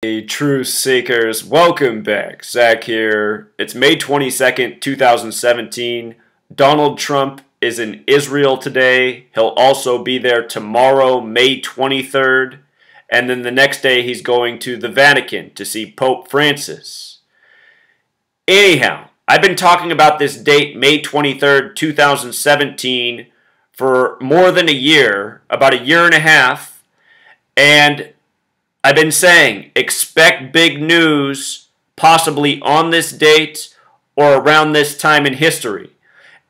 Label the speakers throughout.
Speaker 1: Hey, truth seekers, welcome back. Zach here. It's May 22nd, 2017. Donald Trump is in Israel today. He'll also be there tomorrow, May 23rd. And then the next day he's going to the Vatican to see Pope Francis. Anyhow, I've been talking about this date, May 23rd, 2017, for more than a year, about a year and a half. And I've been saying, expect big news, possibly on this date or around this time in history.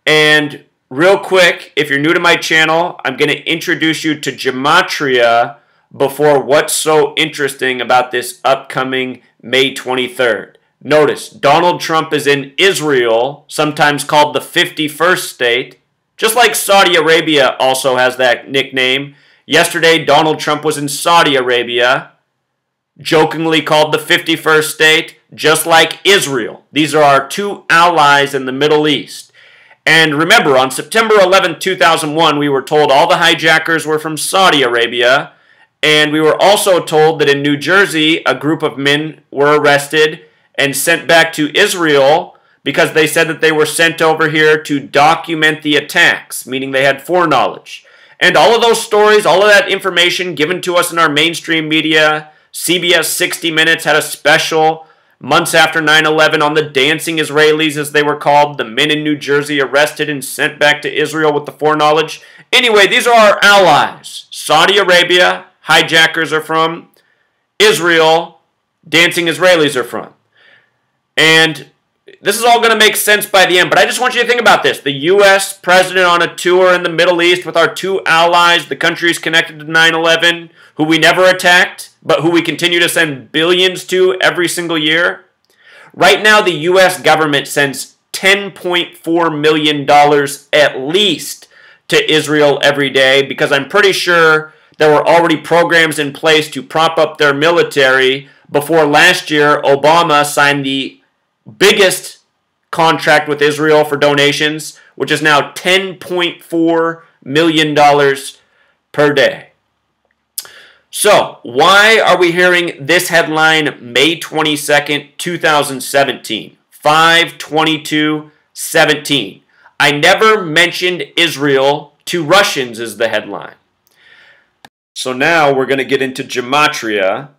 Speaker 1: And real quick, if you're new to my channel, I'm going to introduce you to Gematria before what's so interesting about this upcoming May 23rd. Notice, Donald Trump is in Israel, sometimes called the 51st state, just like Saudi Arabia also has that nickname. Yesterday, Donald Trump was in Saudi Arabia, jokingly called the 51st state, just like Israel. These are our two allies in the Middle East. And remember, on September 11, 2001, we were told all the hijackers were from Saudi Arabia, and we were also told that in New Jersey, a group of men were arrested and sent back to Israel because they said that they were sent over here to document the attacks, meaning they had foreknowledge. And all of those stories, all of that information given to us in our mainstream media, CBS 60 Minutes had a special months after 9/11 on the dancing Israelis, as they were called, the men in New Jersey arrested and sent back to Israel with the foreknowledge. Anyway, these are our allies. Saudi Arabia, hijackers are from. Israel, dancing Israelis are from. And this is all going to make sense by the end, but I just want you to think about this. The U.S. president on a tour in the Middle East with our two allies, the countries connected to 9/11, who we never attacked, but who we continue to send billions to every single year. Right now, the U.S. government sends $10.4 million at least to Israel every day, because I'm pretty sure there were already programs in place to prop up their military before last year Obama signed the biggest contract with Israel for donations, which is now $10.4 million per day. So, why are we hearing this headline May 22nd, 2017? 5/22/17. I never mentioned Israel to Russians is the headline. So now we're going to get into Gematria.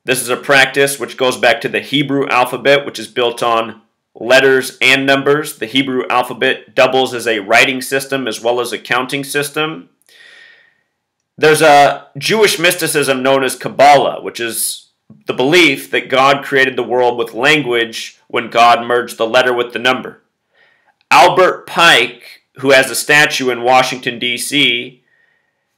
Speaker 1: This is a practice which goes back to the Hebrew alphabet, which is built on letters and numbers. The Hebrew alphabet doubles as a writing system as well as a counting system. There's a Jewish mysticism known as Kabbalah, which is the belief that God created the world with language when God merged the letter with the number. Albert Pike, who has a statue in Washington, D.C.,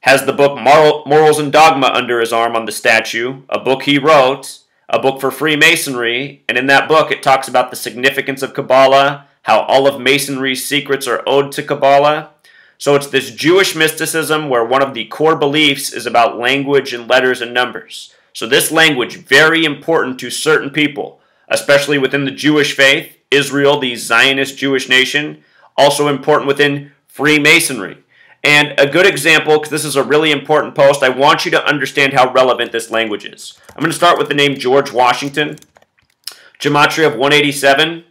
Speaker 1: has the book Morals and Dogma under his arm on the statue, a book he wrote, a book for Freemasonry, and in that book it talks about the significance of Kabbalah, how all of Masonry's secrets are owed to Kabbalah. So it's this Jewish mysticism where one of the core beliefs is about language and letters and numbers. So this language, very important to certain people, especially within the Jewish faith, Israel, the Zionist Jewish nation, also important within Freemasonry. And a good example, because this is a really important post, I want you to understand how relevant this language is. I'm going to start with the name George Washington, Gematria of 187.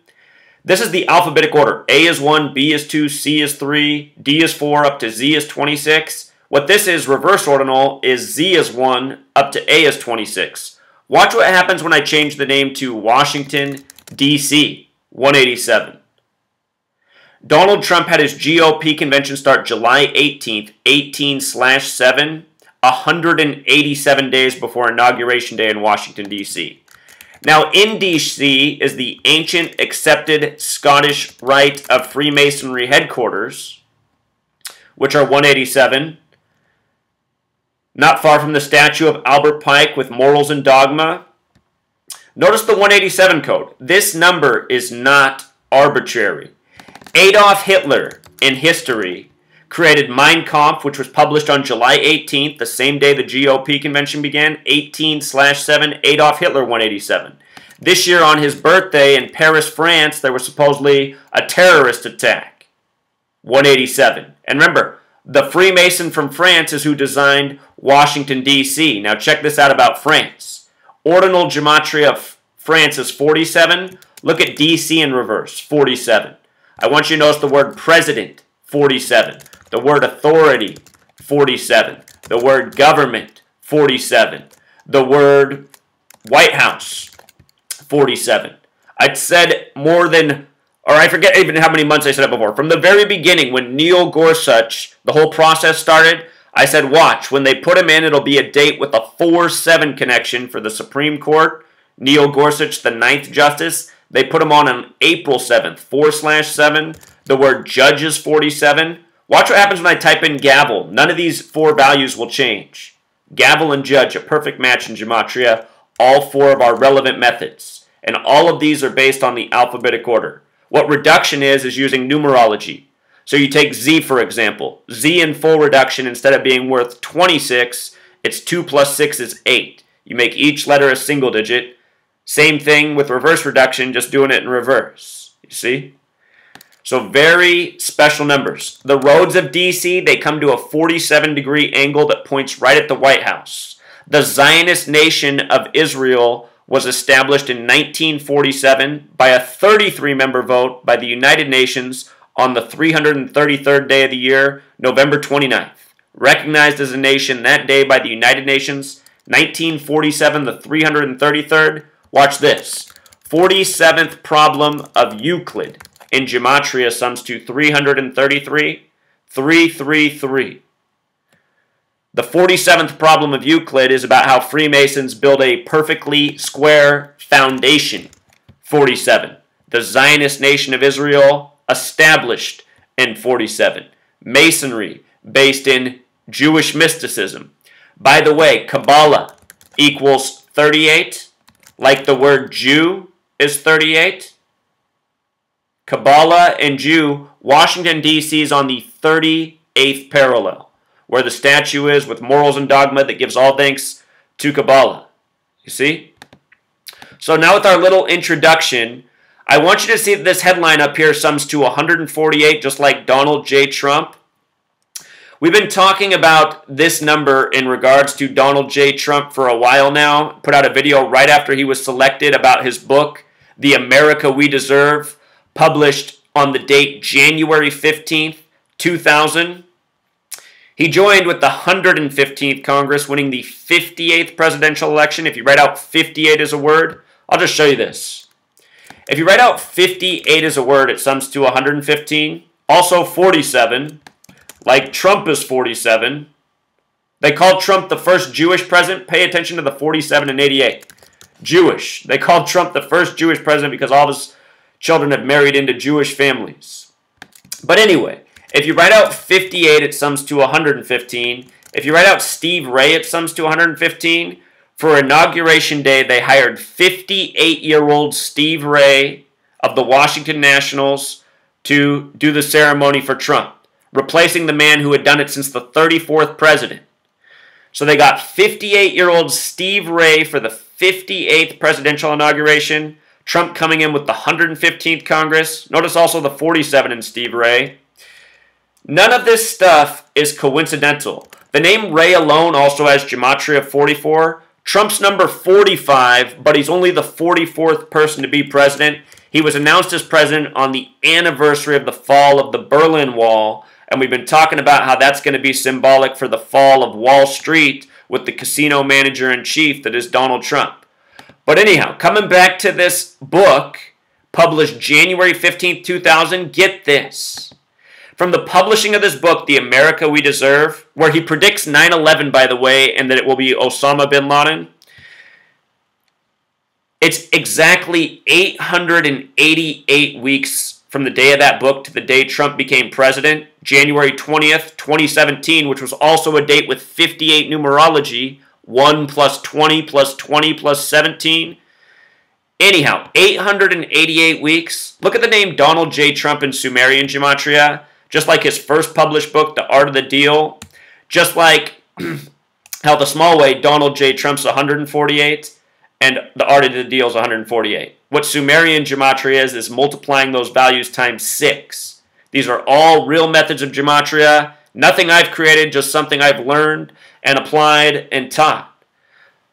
Speaker 1: This is the alphabetic order. A is 1, B is 2, C is 3, D is 4, up to Z is 26. What this is, reverse ordinal, is Z is 1, up to A is 26. Watch what happens when I change the name to Washington, D.C., 187. Donald Trump had his GOP convention start July 18th, 18/7, 187 days before Inauguration Day in Washington, D.C. Now, in D.C. is the ancient accepted Scottish Rite of Freemasonry headquarters, which are 187. Not far from the statue of Albert Pike with Morals and Dogma. Notice the 187 code. This number is not arbitrary. Adolf Hitler, in history, created Mein Kampf, which was published on July 18th, the same day the GOP convention began, 18/7, Adolf Hitler 187. This year on his birthday in Paris, France, there was supposedly a terrorist attack, 187. And remember, the Freemason from France is who designed Washington, D.C. Now check this out about France. Ordinal gematria of France is 47. Look at DC in reverse, 47. I want you to notice the word president, 47. The word authority, 47. The word government, 47. The word White House, 47. I'd said more than, or I forget even how many months I said it before. From the very beginning, when Neil Gorsuch, the whole process started, I said, watch, when they put him in, it'll be a date with a 4-7 connection for the Supreme Court. Neil Gorsuch, the 9th Justice, they put him on April 7th, 4/7. The word judge is 47. Watch what happens when I type in gavel. None of these 4 values will change. Gavel and judge, a perfect match in gematria, all 4 of our relevant methods. And all of these are based on the alphabetic order. What reduction is using numerology. So you take Z, for example. Z in full reduction, instead of being worth 26, it's 2 plus 6 is 8. You make each letter a single digit. Same thing with reverse reduction, just doing it in reverse. You see? So very special numbers. The roads of DC, they come to a 47-degree angle that points right at the White House. The Zionist nation of Israel was established in 1947 by a 33-member vote by the United Nations on the 333rd day of the year, November 29th. Recognized as a nation that day by the United Nations, 1947, the 333rd. Watch this. 47th problem of Euclid in gematria sums to 333, 333. The 47th problem of Euclid is about how Freemasons build a perfectly square foundation. 47. The Zionist nation of Israel established in 47. Masonry based in Jewish mysticism. By the way, Kabbalah equals 38, like the word Jew is 38. Kabbalah and Jew, Washington, D.C. is on the 38th parallel, where the statue is with morals and dogma that gives all thanks to Kabbalah. You see? So now with our little introduction, I want you to see that this headline up here sums to 148, just like Donald J. Trump. We've been talking about this number in regards to Donald J. Trump for a while now. Put out a video right after he was selected about his book, The America We Deserve, published on the date January 15th, 2000. He joined with the 115th Congress, winning the 58th presidential election. If you write out 58 as a word, I'll just show you this. If you write out 58 as a word, it sums to 115. Also 47, like Trump is 47. They called Trump the first Jewish president. Pay attention to the 47 and 88. Jewish. They called Trump the first Jewish president because all of his children have married into Jewish families. But anyway, if you write out 58, it sums to 115. If you write out Steve Ray, it sums to 115. For Inauguration Day, they hired 58-year-old Steve Ray of the Washington Nationals to do the ceremony for Trump, replacing the man who had done it since the 34th president. So they got 58-year-old Steve Ray for the 58th presidential inauguration, Trump coming in with the 115th Congress. Notice also the 47 in Steve Ray. None of this stuff is coincidental. The name Ray alone also has gematria of 44. Trump's number 45, but he's only the 44th person to be president. He was announced as president on the anniversary of the fall of the Berlin Wall, and we've been talking about how that's going to be symbolic for the fall of Wall Street with the casino manager-in-chief that is Donald Trump. But anyhow, coming back to this book, published January 15th, 2000, get this. From the publishing of this book, The America We Deserve, where he predicts 9/11, by the way, and that it will be Osama bin Laden, it's exactly 888 weeks from the day of that book to the day Trump became president, January 20th, 2017, which was also a date with 58 numerology, 1 plus 20 plus 20 plus 17. Anyhow, 888 weeks. Look at the name Donald J. Trump in Sumerian gematria. Just like his first published book, The Art of the Deal. Just like how the small way, Donald J. Trump's 148, and The Art of the Deal is 148. What Sumerian gematria is multiplying those values times 6. These are all real methods of gematria. Nothing I've created, just something I've learned and applied and taught.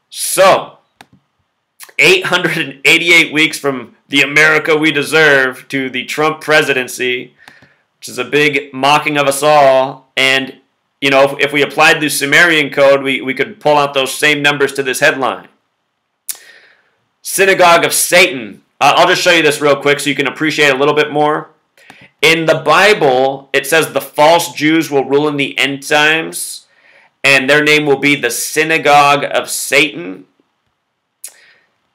Speaker 1: So, 888 weeks from the America we deserve to the Trump presidency, which is a big mocking of us all. And, you know, if we applied the Sumerian code, we could pull out those same numbers to this headline. Synagogue of Satan. I'll just show you this real quick so you can appreciate a little bit more. In the Bible, it says the false Jews will rule in the end times, and their name will be the Synagogue of Satan.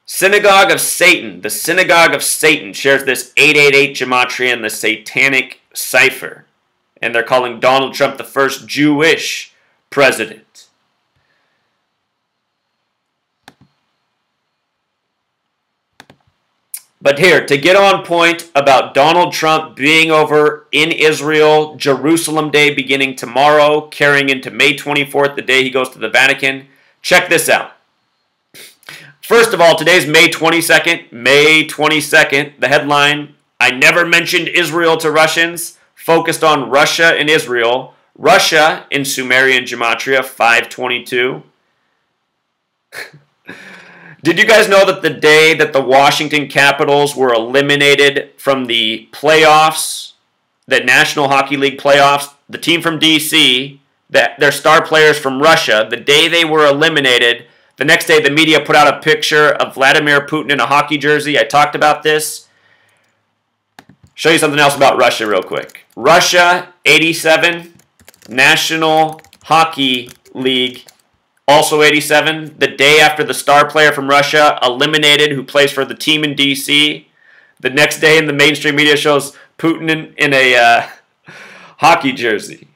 Speaker 1: Synagogue of Satan. The Synagogue of Satan shares this 888 gematria and the satanic cipher. And they're calling Donald Trump the first Jewish president. But here, to get on point about Donald Trump being over in Israel, Jerusalem Day beginning tomorrow, carrying into May 24th, the day he goes to the Vatican, check this out. First of all, today's May 22nd. May 22nd, the headline, I never mentioned Israel to Russians, focused on Russia and Israel. Russia, in Sumerian gematria, 522. Did you guys know that the day that the Washington Capitals were eliminated from the playoffs, the National Hockey League playoffs, the team from D.C., their star players from Russia, the day they were eliminated, the next day the media put out a picture of Vladimir Putin in a hockey jersey. I talked about this. Show you something else about Russia real quick. Russia, 87, National Hockey League, also 87, the day after the star player from Russia eliminated who plays for the team in D.C. The next day in the mainstream media shows Putin in a hockey jersey.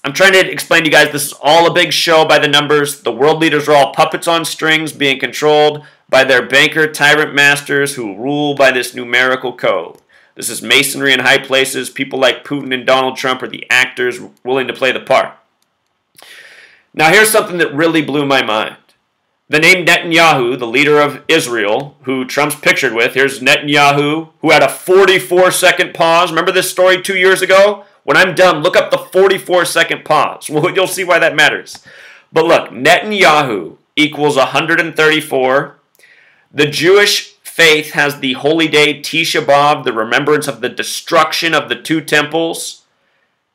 Speaker 1: I'm trying to explain to you guys this is all a big show by the numbers. The world leaders are all puppets on strings being controlled by their banker tyrant masters who rule by this numerical code. This is masonry in high places. People like Putin and Donald Trump are the actors willing to play the part. Now here's something that really blew my mind. The name Netanyahu, the leader of Israel, who Trump's pictured with, here's Netanyahu, who had a 44-second pause. Remember this story 2 years ago? When I'm done, look up the 44-second pause. Well, you'll see why that matters. But look, Netanyahu equals 134. The Jewish faith has the holy day Tisha B'Av, the remembrance of the destruction of the two temples.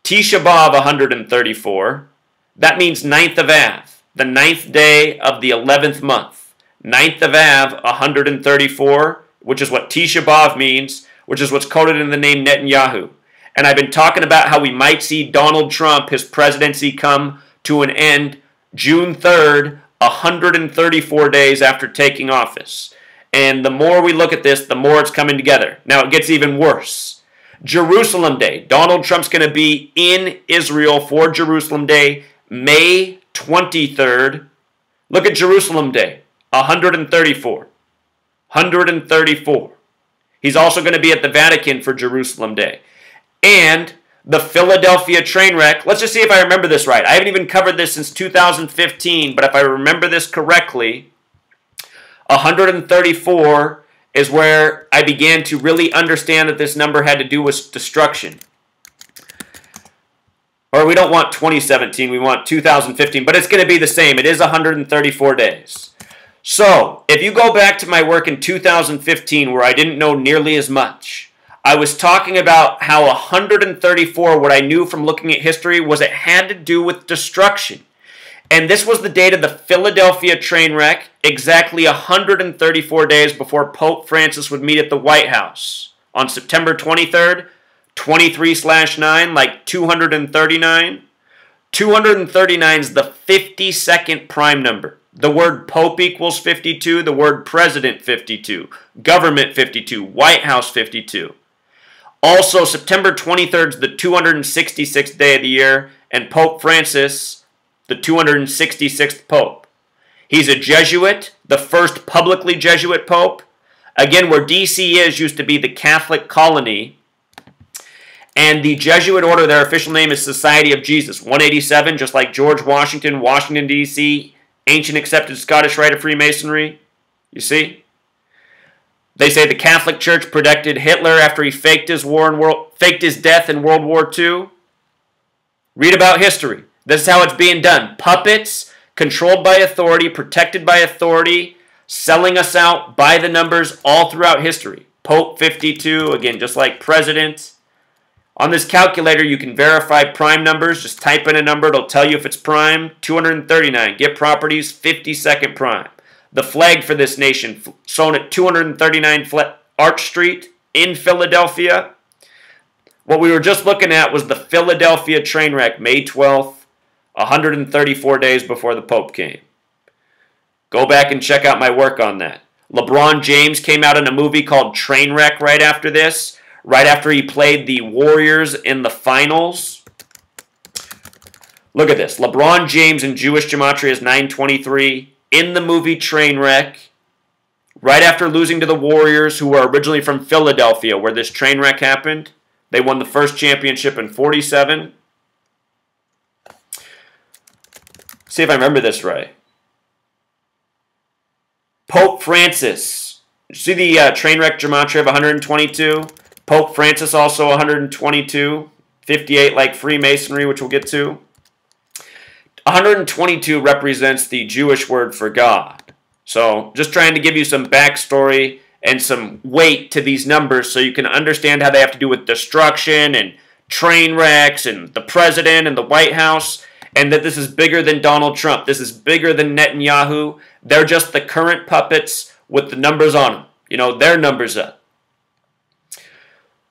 Speaker 1: Tisha B'Av, 134. That means 9th of Av, the 9th day of the 11th month. 9th of Av, 134, which is what Tisha B'Av means, which is what's coded in the name Netanyahu. And I've been talking about how we might see Donald Trump, his presidency, come to an end June 3rd, 134 days after taking office. And the more we look at this, the more it's coming together. Now it gets even worse. Jerusalem Day. Donald Trump's going to be in Israel for Jerusalem Day, May 23rd. Look at Jerusalem Day, 134. 134. He's also going to be at the Vatican for Jerusalem Day. And the Philadelphia train wreck, let's just see if I remember this right. I haven't even covered this since 2015, but if I remember this correctly, 134 is where I began to really understand that this number had to do with destruction. Or we don't want 2017, we want 2015, but it's going to be the same. It is 134 days. So, if you go back to my work in 2015 where I didn't know nearly as much, I was talking about how 134, what I knew from looking at history, was it had to do with destruction. And this was the date of the Philadelphia train wreck, exactly 134 days before Pope Francis would meet at the White House on September 23rd, 23/9, like 239. 239 is the 52nd prime number. The word Pope equals 52, the word President 52, Government 52, White House 52. Also, September 23rd is the 266th day of the year, and Pope Francis, the 266th Pope. He's a Jesuit, the first publicly Jesuit Pope. Again, where D.C. used to be the Catholic colony. And the Jesuit order, their official name is Society of Jesus. 187, just like George Washington, Washington, D.C., ancient accepted Scottish rite of Freemasonry. You see? They say the Catholic Church protected Hitler after he faked his death in World War II. Read about history. This is how it's being done. Puppets, controlled by authority, protected by authority, selling us out by the numbers all throughout history. Pope 52, again, just like president. On this calculator, you can verify prime numbers. Just type in a number. It'll tell you if it's prime. 239. Get properties, 52nd prime. The flag for this nation, shown at 239 Arch Street in Philadelphia. What we were just looking at was the Philadelphia train wreck, May 12th, 134 days before the Pope came. Go back and check out my work on that. LeBron James came out in a movie called Trainwreck right after this, right after he played the Warriors in the finals. Look at this. LeBron James in Jewish gematria is 923 in the movie Trainwreck, right after losing to the Warriors, who were originally from Philadelphia, where this train wreck happened. They won the first championship in 47. See if I remember this right. Pope Francis. See the train wreck gematria of 122? Pope Francis also 122. 58 like Freemasonry, which we'll get to. 122 represents the Jewish word for God. So just trying to give you some backstory and some weight to these numbers so you can understand how they have to do with destruction and train wrecks and the president and the White House, and that this is bigger than Donald Trump. This is bigger than Netanyahu. They're just the current puppets with the numbers on them. You know, their numbers up.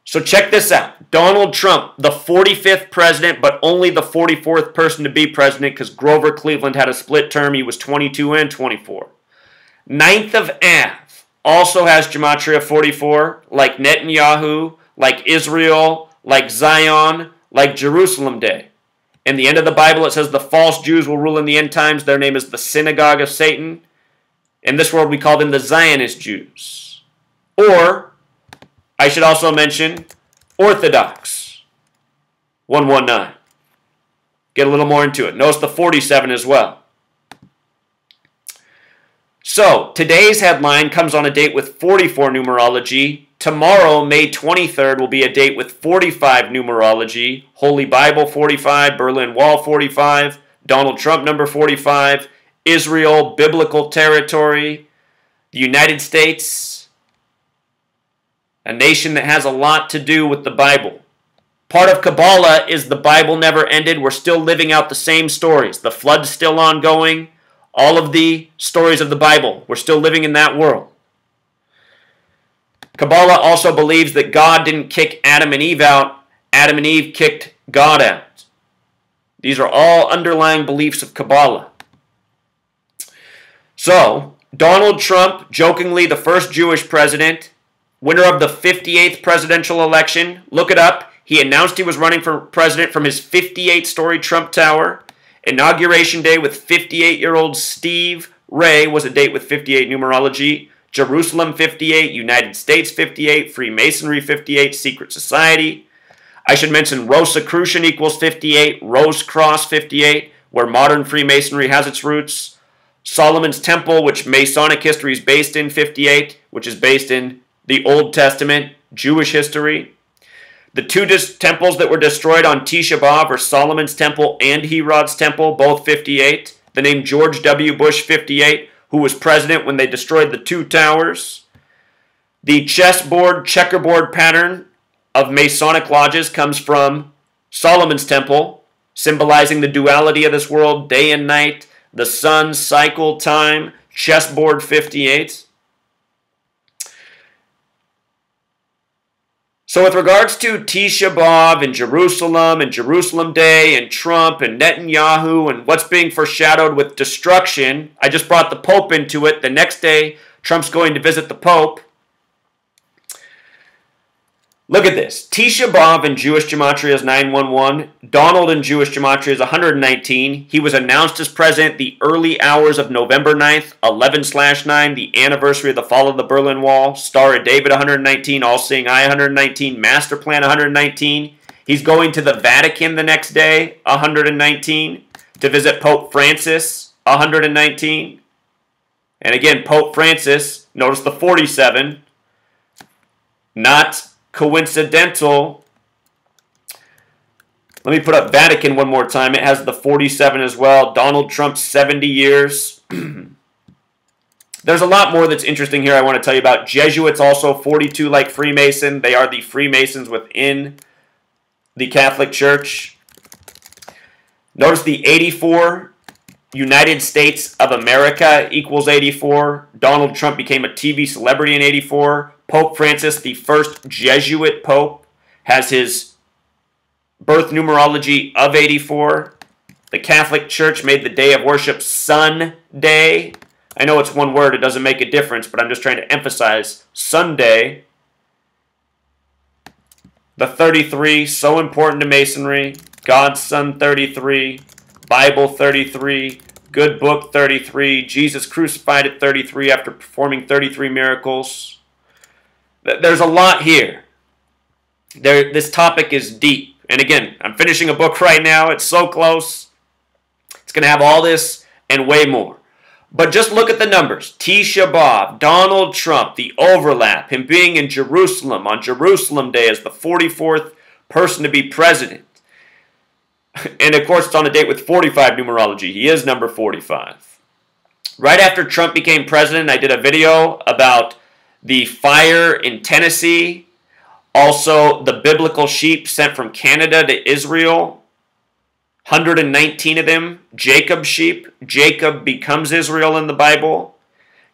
Speaker 1: So check this out. Donald Trump, the 45th president, but only the 44th person to be president because Grover Cleveland had a split term. He was 22 and 24. 9th of Av also has gematria 44, like Netanyahu, like Israel, like Zion, like Jerusalem Day. In the end of the Bible, it says the false Jews will rule in the end times. Their name is the synagogue of Satan. In this world, we call them the Zionist Jews. Or, I should also mention, Orthodox, 119. Get a little more into it. Notice the 47 as well. So, today's headline comes on a date with 44 numerology. Tomorrow, May 23rd, will be a date with 45 numerology. Holy Bible 45, Berlin Wall 45, Donald Trump number 45, Israel, biblical territory, the United States, a nation that has a lot to do with the Bible. Part of Kabbalah is the Bible never ended. We're still living out the same stories. The flood's still ongoing. All of the stories of the Bible. We're still living in that world. Kabbalah also believes that God didn't kick Adam and Eve out. Adam and Eve kicked God out. These are all underlying beliefs of Kabbalah. So, Donald Trump, jokingly the first Jewish president, winner of the 58th presidential election. Look it up. He announced he was running for president from his 58-story Trump Tower. Inauguration day with 58-year-old Steve Ray was a date with 58 numerology. Jerusalem 58, United States 58, Freemasonry 58, Secret Society. I should mention Rosicrucian equals 58, Rose Cross 58, where modern Freemasonry has its roots. Solomon's Temple, which Masonic history is based in, 58, which is based in the Old Testament, Jewish history. The two temples that were destroyed on Tisha B'Av are Solomon's Temple and Herod's Temple, both 58. The name George W. Bush, 58, who was president when they destroyed the two towers. The checkerboard pattern of Masonic lodges comes from Solomon's Temple, symbolizing the duality of this world, day and night, the sun, cycle, time, chessboard 58. So with regards to Tisha B'Av and Jerusalem Day and Trump and Netanyahu and what's being foreshadowed with destruction, I just brought the Pope into it. The next day, Trump's going to visit the Pope. Look at this. Tisha B'Av in Jewish gematria is 911. Donald in Jewish gematria is 119. He was announced as president the early hours of November 9th, 11/9, the anniversary of the fall of the Berlin Wall. Star of David 119, All-Seeing Eye 119, Master Plan 119. He's going to the Vatican the next day, 119, to visit Pope Francis, 119. And again, Pope Francis, notice the 47, not coincidental. Let me put up Vatican one more time. It has the 47 as well. Donald Trump, 70 years. The There's a lot more that's interesting here I want to tell you about. Jesuits also 42 like Freemason. They are the Freemasons within the Catholic Church. Notice the 84, United States of America equals 84. Donald Trump became a TV celebrity in 84. Pope Francis, the first Jesuit Pope, has his birth numerology of 84. The Catholic Church made the day of worship Sunday. I know it's one word, it doesn't make a difference, but I'm just trying to emphasize Sunday. The 33, so important to Masonry. God's Son 33, Bible 33, Good Book 33, Jesus crucified at 33 after performing 33 miracles. There's a lot here. This topic is deep. And again, I'm finishing a book right now. It's so close. It's going to have all this and way more. But just look at the numbers. Tisha B'Av, Donald Trump, the overlap, him being in Jerusalem on Jerusalem Day as the 44th person to be president. And of course, it's on a date with 45 numerology. He is number 45. Right after Trump became president, I did a video about the fire in Tennessee. Also, the biblical sheep sent from Canada to Israel. 119 of them, Jacob's sheep. Jacob becomes Israel in the Bible.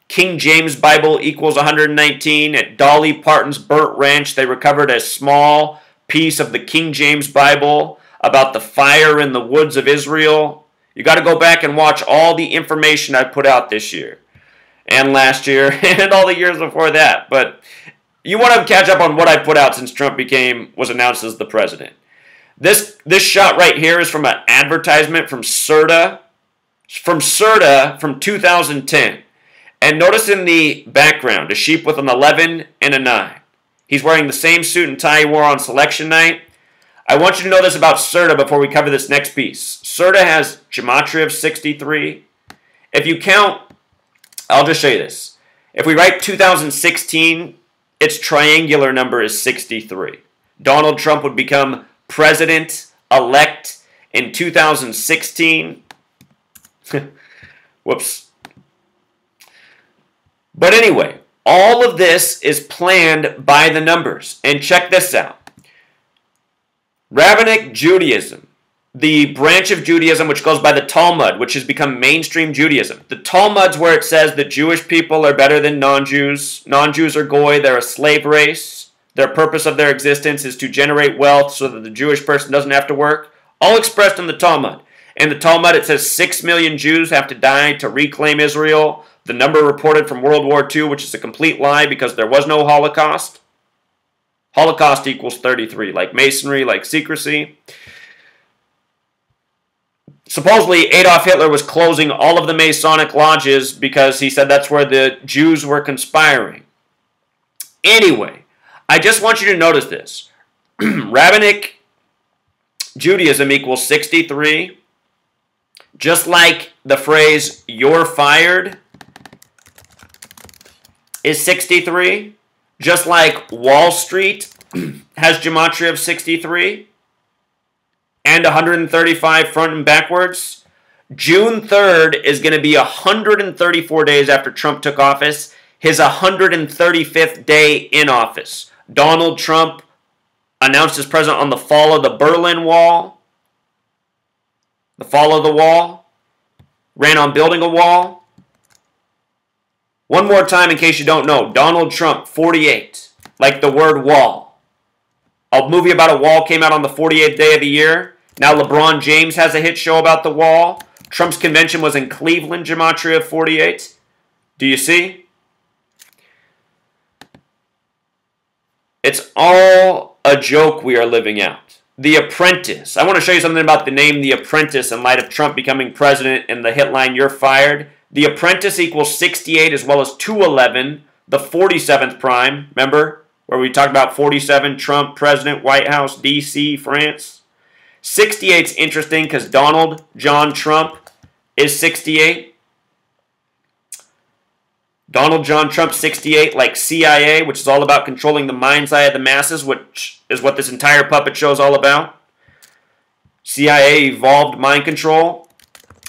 Speaker 1: King James Bible equals 119. At Dolly Parton's burnt ranch, they recovered a small piece of the King James Bible about the fire in the woods of Israel. You got to go back and watch all the information I put out this year and last year and all the years before that. But you want to catch up on what I put out since Trump was announced as the president. This shot right here is from an advertisement from Syria from 2010. And notice in the background, a sheep with an 11 and a 9. He's wearing the same suit and tie he wore on selection night. I want you to know this about Syria before we cover this next piece. Syria has gematria of 63. If you count, I'll just show you this. If we write 2016, its triangular number is 63. Donald Trump would become president-elect in 2016. Whoops. But anyway, all of this is planned by the numbers. And check this out. Rabbinic Judaism, the branch of Judaism which goes by the Talmud, which has become mainstream Judaism. The Talmud's where it says that Jewish people are better than non-Jews. Non-Jews are goy, they're a slave race. Their purpose of their existence is to generate wealth so that the Jewish person doesn't have to work. All expressed in the Talmud. In the Talmud it says 6 million Jews have to die to reclaim Israel. The number reported from World War II, which is a complete lie because there was no Holocaust. Holocaust equals 33, like Masonry, like secrecy. Supposedly, Adolf Hitler was closing all of the Masonic lodges because he said that's where the Jews were conspiring. Anyway, I just want you to notice this. Rabbinic Judaism equals 63. Just like the phrase, "you're fired," is 63. Just like Wall Street has gematria of 63 and 135 front and backwards, June 3rd is going to be 134 days after Trump took office, his 135th day in office. Donald Trump announced as president on the fall of the Berlin Wall, the fall of the wall, ran on building a wall. One more time in case you don't know, Donald Trump, 48, like the word wall. A movie about a wall came out on the 48th day of the year. Now LeBron James has a hit show about the wall. Trump's convention was in Cleveland, gematria of 48. Do you see? It's all a joke we are living out. The Apprentice. I want to show you something about the name The Apprentice in light of Trump becoming president and the hit line, "You're fired." The Apprentice equals 68 as well as 211, the 47th prime. Remember where we talked about 47, Trump, President, White House, D.C., France? 68's interesting because Donald John Trump is 68. Donald John Trump, 68, like CIA, which is all about controlling the mind's eye of the masses, which is what this entire puppet show is all about. CIA evolved mind control.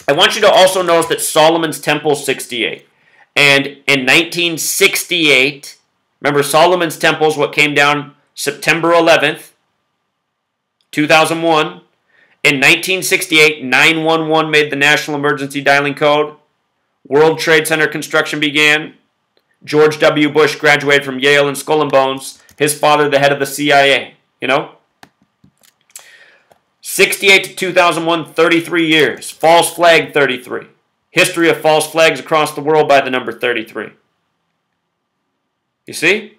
Speaker 1: I want you to also notice that Solomon's Temple is 68. And in 1968, remember Solomon's Temple is what came down September 11th, 2001. In 1968, 911 made the National Emergency Dialing Code. World Trade Center construction began. George W. Bush graduated from Yale and Skull and Bones. His father, the head of the CIA, you know? 68 to 2001, 33 years. False flag, 33. History of false flags across the world by the number 33. You see?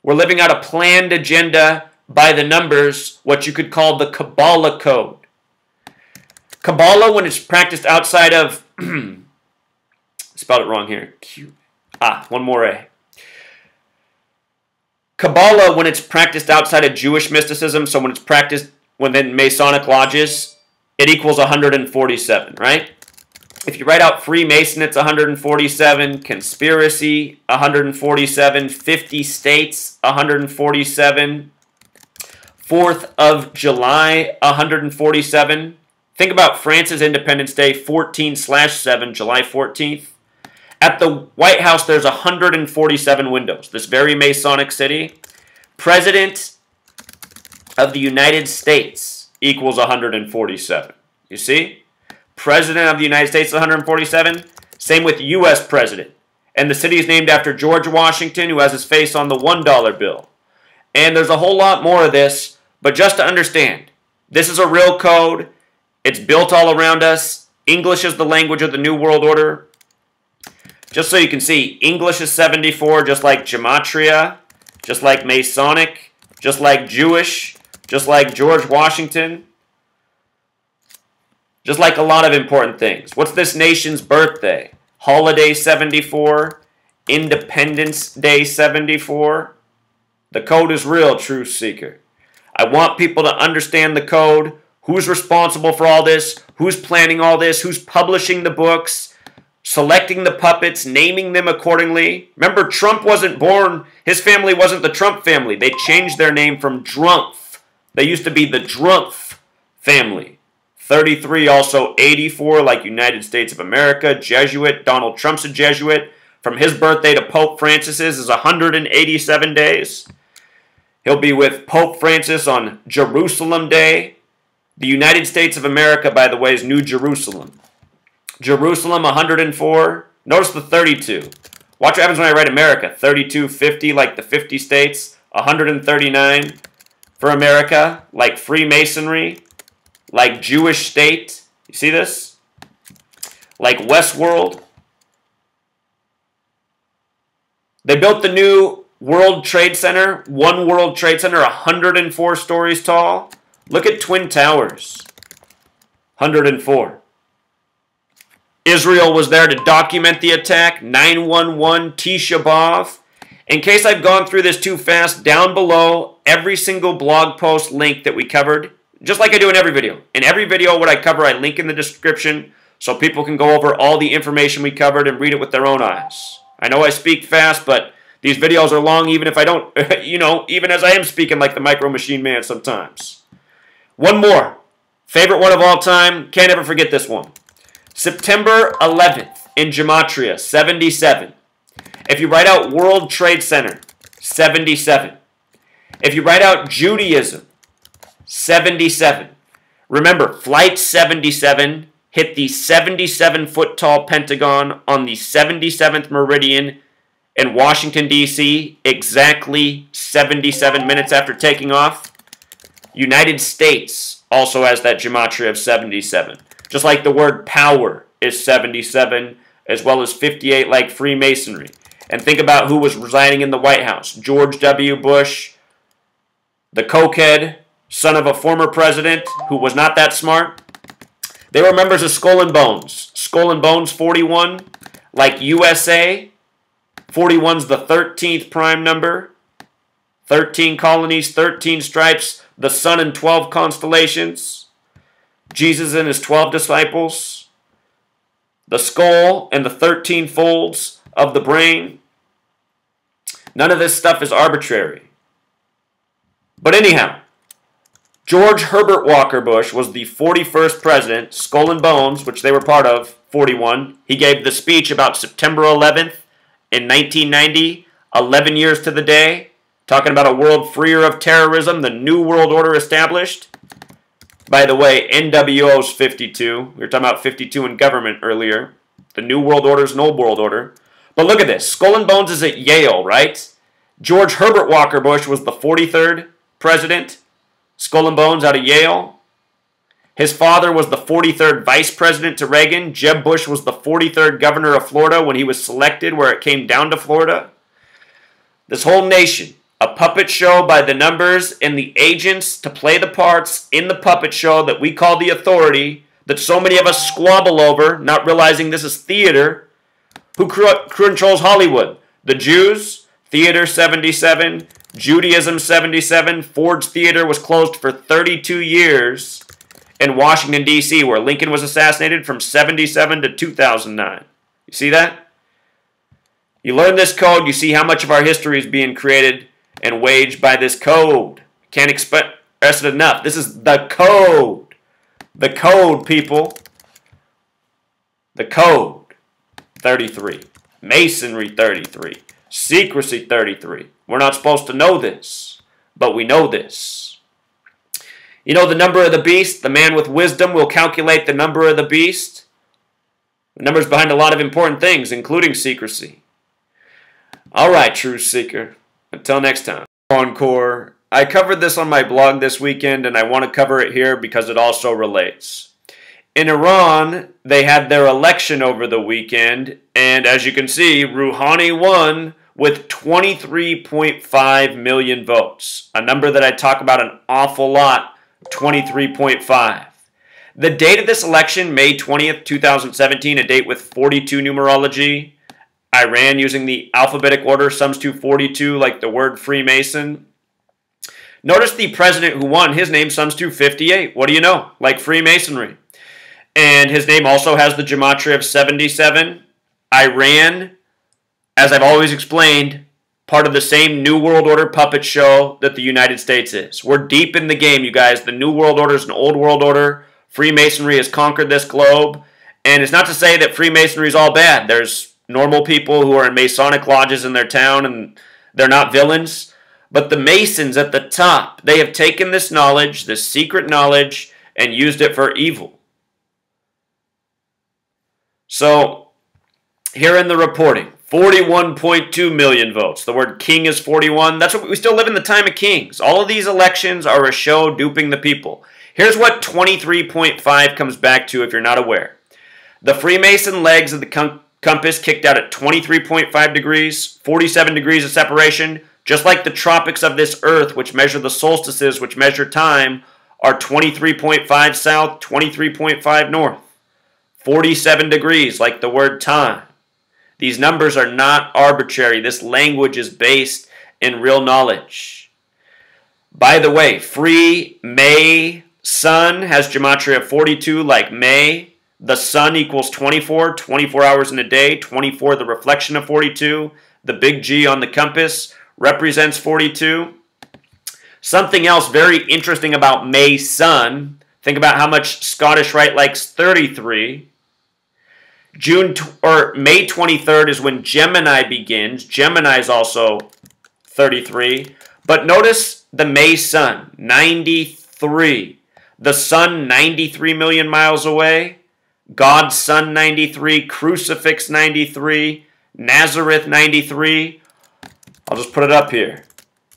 Speaker 1: We're living out a planned agenda by the numbers, what you could call the Kabbalah code. Kabbalah, when it's practiced outside of... spelled it wrong here. One more A. Kabbalah, when it's practiced outside of Jewish mysticism, so when it's practiced within Masonic lodges, it equals 147, right? If you write out Freemason, it's 147. Conspiracy, 147. 50 states, 147. 4th of July, 147. Think about France's Independence Day, 14/7, July 14th. At the White House, there's 147 windows. This very Masonic city. President of the United States equals 147. You see? President of the United States is 147. Same with U.S. President. And the city is named after George Washington, who has his face on the $1 bill. And there's a whole lot more of this, but just to understand, this is a real code. It's built all around us. English is the language of the New World Order. Just so you can see, English is 74, just like Gematria, just like Masonic, just like Jewish, just like George Washington, just like a lot of important things. What's this nation's birthday? Holiday 74, Independence Day 74. The code is real, truth seeker. I want people to understand the code. Who's responsible for all this? Who's planning all this? Who's publishing the books? Selecting the puppets, naming them accordingly. Remember, Trump wasn't born, his family wasn't the Trump family. They changed their name from Drumpf. They used to be the Drumpf family. 33, also 84, like United States of America, Jesuit. Donald Trump's a Jesuit. From his birthday to Pope Francis's is 187 days. He'll be with Pope Francis on Jerusalem Day. The United States of America, by the way, is New Jerusalem. Jerusalem, 104. Notice the 32. Watch what happens when I write America. 32, 50, like the 50 states. 139 for America, like Freemasonry, like Jewish state. You see this? Like Westworld. They built the new World Trade Center, One World Trade Center, 104 stories tall. Look at Twin Towers, 104. Israel was there to document the attack, 911, Tisha B'Av. In case I've gone through this too fast, down below, every single blog post link that we covered, just like I do in every video. In every video, what I cover, I link in the description so people can go over all the information we covered and read it with their own eyes. I know I speak fast, but these videos are long even if I don't, even as I am speaking like the Micro Machine Man sometimes. One more. Favorite one of all time. Can't ever forget this one. September 11th in Gematria, 77. If you write out World Trade Center, 77. If you write out Judaism, 77. Remember, Flight 77 hit the 77-foot-tall Pentagon on the 77th meridian in Washington, D.C., exactly 77 minutes after taking off. United States also has that gematria of 77. Just like the word power is 77, as well as 58 like Freemasonry. And think about who was residing in the White House. George W. Bush, the cokehead, son of a former president who was not that smart. They were members of Skull and Bones. Skull and Bones 41, like USA. 41's the 13th prime number. 13 colonies, 13 stripes, the sun and 12 constellations. Jesus and his 12 disciples. The skull and the 13 folds of the brain. None of this stuff is arbitrary. But anyhow, George Herbert Walker Bush was the 41st president, Skull and Bones, which they were part of, 41. He gave the speech about September 11th in 1990, 11 years to the day, talking about a world freer of terrorism, the New World Order established. By the way, NWO's 52. We were talking about 52 in government earlier. The New World Order is an old world order. But look at this. Skull and Bones is at Yale, right? George Herbert Walker Bush was the 43rd president. Skull and Bones out of Yale. His father was the 43rd vice president to Reagan. Jeb Bush was the 43rd governor of Florida when he was selected, where it came down to Florida. This whole nation, a puppet show by the numbers and the agents to play the parts in the puppet show that we call the authority, that so many of us squabble over, not realizing this is theater. Who controls Hollywood? The Jews, Theater 77, Judaism 77. Ford's Theater was closed for 32 years in Washington, D.C., where Lincoln was assassinated from 77 to 2009. You see that? You learn this code, you see how much of our history is being created and waged by this code. Can't express it enough. This is the code. The code, people. The code. 33. Masonry 33. Secrecy 33. We're not supposed to know this, but we know this. You know the number of the beast? The man with wisdom will calculate the number of the beast. The number's behind a lot of important things, including secrecy. All right, truth seeker. Until next time. Encore. I covered this on my blog this weekend, and I want to cover it here because it also relates. In Iran, they had their election over the weekend, and as you can see, Rouhani won with 23.5 million votes. A number that I talk about an awful lot, 23.5. The date of this election, May 20th, 2017, a date with 42 numerology. I ran using the alphabetic order, sums to 42, like the word Freemason. Notice the president who won, his name sums to 58. What do you know? Like Freemasonry. And his name also has the gematria of 77. Iran, as I've always explained, part of the same New World Order puppet show that the United States is. We're deep in the game, you guys. The New World Order is an old world order. Freemasonry has conquered this globe. And it's not to say that Freemasonry is all bad. There's normal people who are in Masonic lodges in their town, and they're not villains. But the Masons at the top, they have taken this knowledge, this secret knowledge, and used it for evil. So, here in the reporting, 41.2 million votes. The word king is 41. That's what we still live in the time of kings. All of these elections are a show duping the people. Here's what 23.5 comes back to if you're not aware. The Freemason legs of the compass kicked out at 23.5 degrees, 47 degrees of separation, just like the tropics of this earth, which measure the solstices, which measure time, are 23.5 south, 23.5 north. 47 degrees, like the word time. These numbers are not arbitrary. This language is based in real knowledge. By the way, free May sun has gematria of 42, like May. The sun equals 24, 24 hours in a day, 24 the reflection of 42. The big G on the compass represents 42. Something else very interesting about May sun, think about how much Scottish Rite likes 33. May 23rd is when Gemini begins. Gemini is also 33. But notice the May sun, 93. The sun, 93 million miles away. God's Son, 93. Crucifix, 93. Nazareth, 93. I'll just put it up here.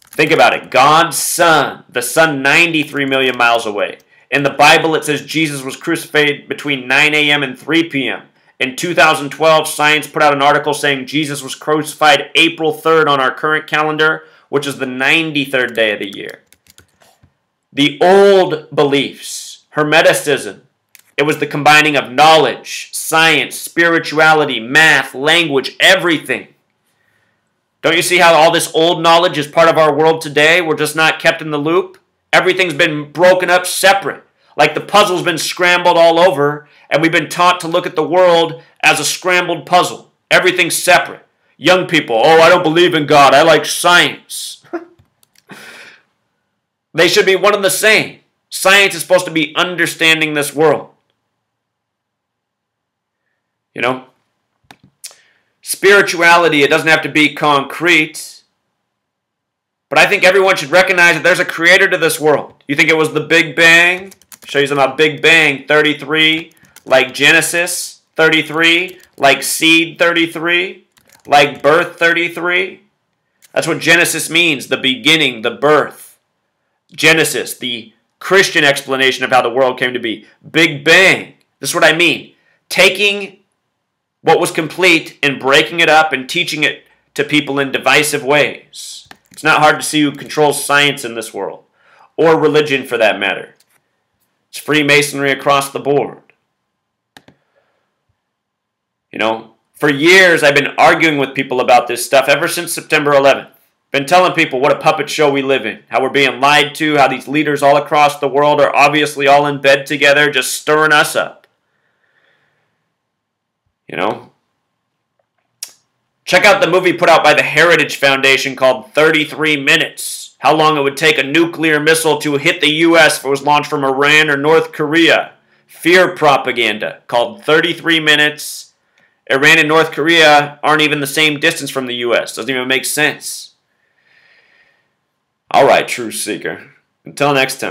Speaker 1: Think about it. God's Son, the sun 93 million miles away. In the Bible, it says Jesus was crucified between 9 a.m. and 3 p.m. In 2012, Science put out an article saying Jesus was crucified April 3rd on our current calendar, which is the 93rd day of the year. The old beliefs, Hermeticism, it was the combining of knowledge, science, spirituality, math, language, everything. Don't you see how all this old knowledge is part of our world today? We're just not kept in the loop. Everything's been broken up separate. Like the puzzle's been scrambled all over, and we've been taught to look at the world as a scrambled puzzle. Everything's separate. Young people, oh, I don't believe in God. I like science. They should be one and the same. Science is supposed to be understanding this world. You know? Spirituality, it doesn't have to be concrete. But I think everyone should recognize that there's a creator to this world. You think it was the Big Bang? I'll show you something about Big Bang 33, like Genesis 33, like seed 33, like birth 33. That's what Genesis means, the beginning, the birth. Genesis, the Christian explanation of how the world came to be. Big Bang, this is what I mean. Taking what was complete and breaking it up and teaching it to people in divisive ways. It's not hard to see who controls science in this world, or religion for that matter. It's Freemasonry across the board. You know, for years I've been arguing with people about this stuff ever since September 11th. Been telling people what a puppet show we live in, how we're being lied to, how these leaders all across the world are obviously all in bed together, just stirring us up. You know? Check out the movie put out by the Heritage Foundation called 33 Minutes. How long it would take a nuclear missile to hit the U.S. if it was launched from Iran or North Korea. Fear propaganda called 33 Minutes. Iran and North Korea aren't even the same distance from the U.S. Doesn't even make sense. All right, Truth Seeker. Until next time.